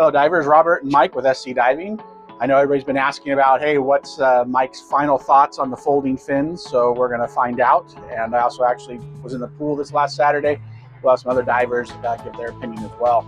fellow divers, Robert and Mike with SCDiving. I know everybody's been asking about, hey, what's Mike's final thoughts on the folding fins? So we're going to find out. And I also actually was in the pool this last Saturday. We'll have some other divers give their opinion as well.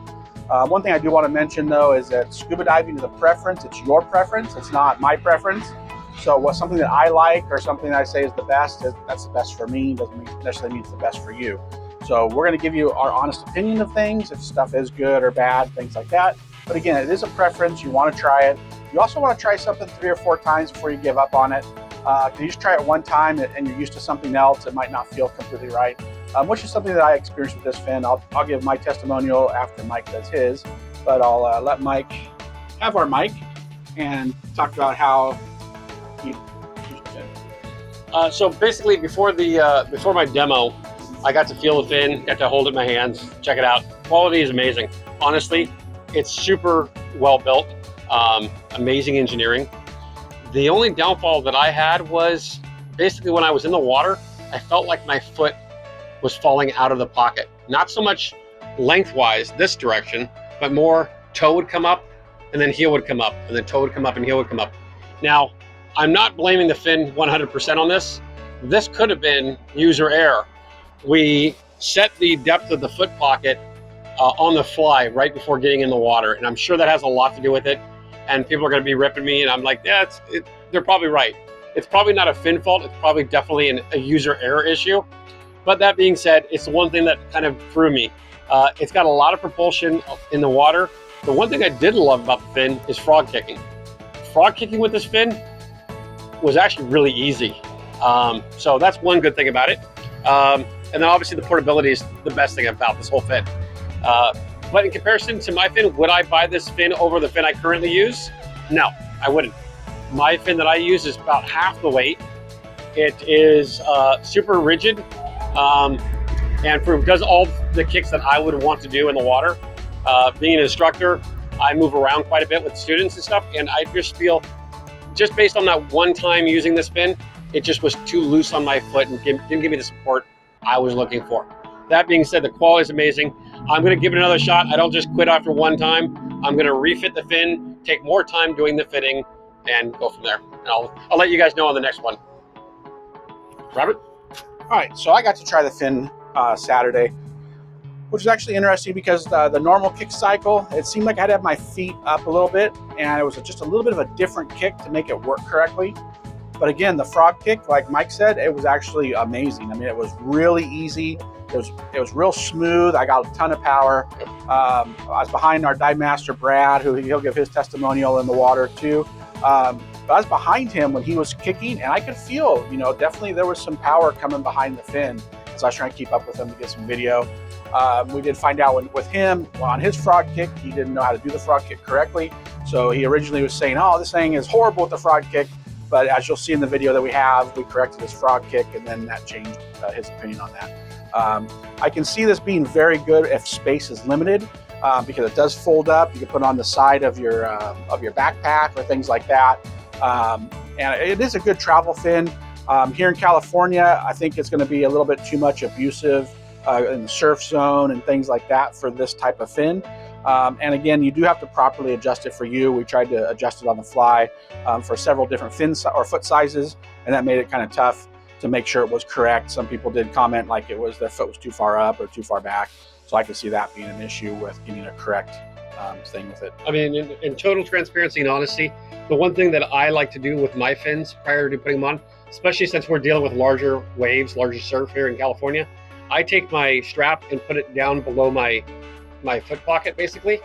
One thing I do want to mention, though, is that scuba diving is a preference. It's your preference. It's not my preference. So what's something that I like or something that I say is the best, that's the best for me, doesn't necessarily mean it's the best for you. So we're going to give you our honest opinion of things, if stuff is good or bad, things like that. But again, it is a preference. You want to try it. You also want to try something 3 or 4 times before you give up on it. If you just try it one time and you're used to something else, it might not feel completely right, which is something that I experienced with this fin. I'll give my testimonial after Mike does his, but I'll let Mike have our mic and talk about how he used the fin. So basically, before my demo, I got to feel the fin, got to hold it in my hands, check it out. Quality is amazing. Honestly, it's super well built, amazing engineering. The only downfall that I had was basically when I was in the water, I felt like my foot was falling out of the pocket. Not so much lengthwise this direction, but more toe would come up and then heel would come up and then toe would come up and heel would come up. Now, I'm not blaming the fin 100% on this. This could have been user error. We set the depth of the foot pocket on the fly right before getting in the water, and I'm sure that has a lot to do with it. And people are going to be ripping me, and I'm like, yeah, they're probably right. It's probably not a fin fault. It's probably definitely a user error issue. But that being said, it's the one thing that kind of threw me. It's got a lot of propulsion in the water. The one thing I did love about the fin is frog kicking. Frog kicking with this fin was actually really easy. So that's one good thing about it. And then obviously the portability is the best thing about this whole fin. But in comparison to my fin, would I buy this fin over the fin I currently use? No, I wouldn't. My fin that I use is about half the weight. It is super rigid and does all the kicks that I would want to do in the water. Being an instructor, I move around quite a bit with students and stuff, and I just feel, just based on that one time using this fin, it just was too loose on my foot and didn't give me the support I was looking for. That being said, the quality is amazing. I'm going to give it another shot. I don't just quit after one time. I'm going to refit the fin, take more time doing the fitting, and go from there. And I'll let you guys know on the next one. Robert? All right, so I got to try the fin Saturday, which is actually interesting because the normal kick cycle, it seemed like I had to have my feet up a little bit, and it was just a little bit of a different kick to make it work correctly. But again, the frog kick, like Mike said, it was actually amazing. I mean, it was really easy. It was real smooth. I got a ton of power. I was behind our dive master, Brad, who he'll give his testimonial in the water too. But I was behind him when he was kicking, and I could feel, definitely there was some power coming behind the fin as I was trying to keep up with him to get some video. We did find out with him on his frog kick, he didn't know how to do the frog kick correctly. So he originally was saying, oh, this thing is horrible with the frog kick. But as you'll see in the video that we have, we corrected his frog kick, and then that changed his opinion on that. I can see this being very good if space is limited because it does fold up. You can put it on the side of your backpack or things like that. And it is a good travel fin. Here in California, I think it's going to be a little bit too much abusive in the surf zone and things like that for this type of fin. And again, you do have to properly adjust it for you. We tried to adjust it on the fly for several different fin or foot sizes, and that made it kind of tough to make sure it was correct. Some people did comment like their foot was too far up or too far back. So I could see that being an issue with getting a correct thing with it. I mean, in total transparency and honesty, the one thing that I like to do with my fins prior to putting them on, especially since we're dealing with larger waves, larger surf here in California, I take my strap and put it down below my foot pocket, basically.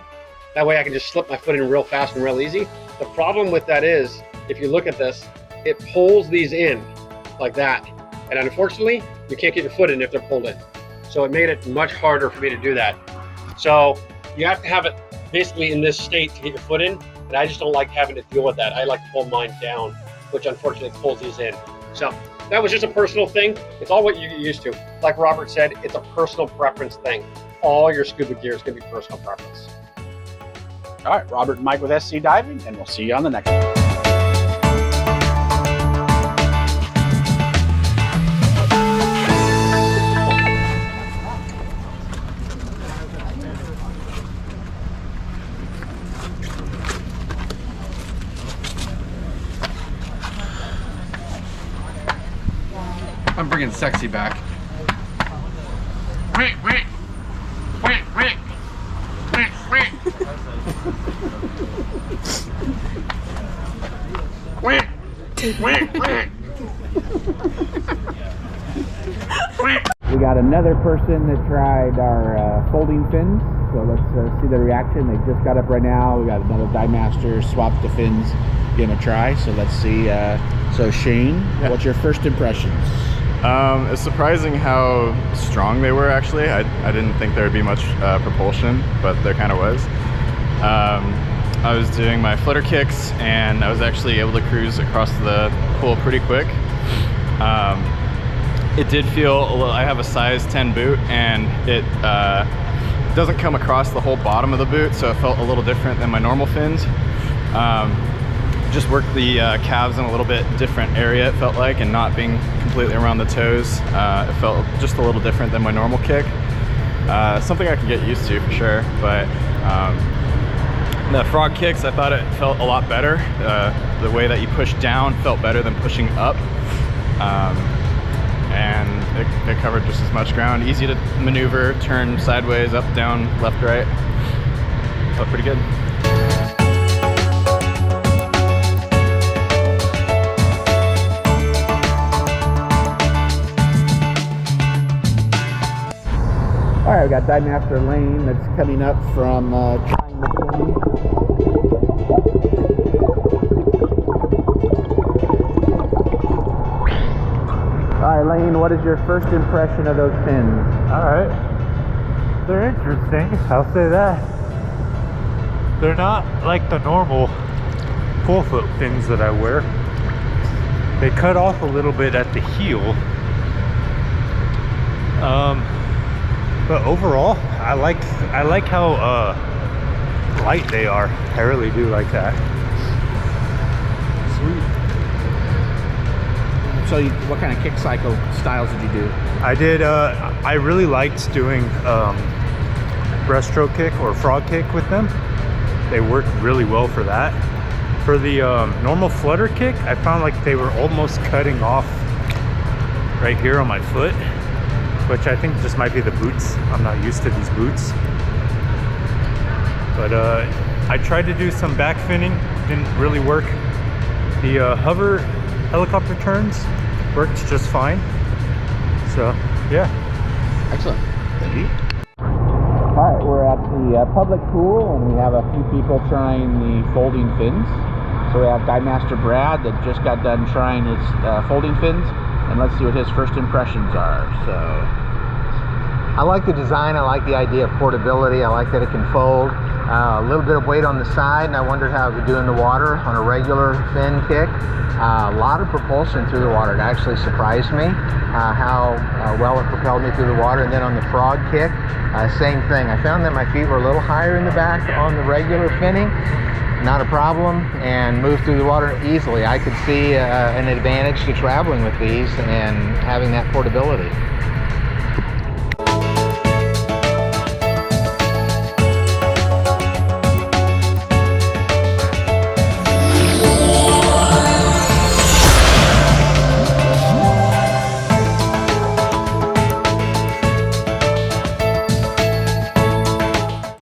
That way I can just slip my foot in real fast and real easy. The problem with that is, if you look at this, it pulls these in like that. And unfortunately, you can't get your foot in if they're pulled in. So it made it much harder for me to do that. So you have to have it basically in this state to get your foot in. And I just don't like having to deal with that. I like to pull mine down, which unfortunately pulls these in. So that was just a personal thing. It's all what you get used to. Like Robert said, it's a personal preference thing. All your scuba gear is going to be personal preference. All right, Robert and Mike with SCDiving, and we'll see you on the next one. I'm bringing sexy back. We got another person that tried our folding fins, so let's see the reaction. They just got up right now. We got another Dive Master swapped the fins, getting a try. So let's see. So Shane, what's your first impressions? It's surprising how strong they were. Actually, I didn't think there would be much propulsion, but there kind of was. I was doing my flutter kicks, and I was actually able to cruise across the pool pretty quick. It did feel a little, I have a size 10 boot, and it doesn't come across the whole bottom of the boot, so it felt a little different than my normal fins. Just worked the calves in a little bit different area, it felt like, and not being completely around the toes. It felt just a little different than my normal kick. Something I could get used to for sure, but the frog kicks, I thought it felt a lot better. The way that you push down felt better than pushing up. And it covered just as much ground. Easy to maneuver, turn sideways, up, down, left, right. Felt pretty good. All right, we got Dive Master Lane that's coming up from trying the fin. All right, Lane, what is your first impression of those fins? All right, they're interesting, I'll say that. They're not like the normal full foot fins that I wear. They cut off a little bit at the heel. But overall, I like how light they are. I really do like that. Sweet. So what kind of kick cycle styles did you do? I did, I really liked doing breaststroke kick or frog kick with them. They worked really well for that. For the normal flutter kick, I found like they were almost cutting off right here on my foot, which I think just might be the boots. I'm not used to these boots. But I tried to do some back finning, didn't really work. The hover helicopter turns worked just fine. So yeah. Excellent. Thank you. All right, we're at the public pool, and we have a few people trying the folding fins. So we have Dive Master Brad that just got done trying his folding fins, and let's see what his first impressions are. So I like the design. I like the idea of portability. I like that it can fold. A little bit of weight on the side, and I wondered how it would do in the water on a regular fin kick. A lot of propulsion through the water. It actually surprised me how well it propelled me through the water. And then on the frog kick, same thing. I found that my feet were a little higher in the back on the regular finning. Not a problem, and moved through the water easily. I could see an advantage to traveling with these and having that portability.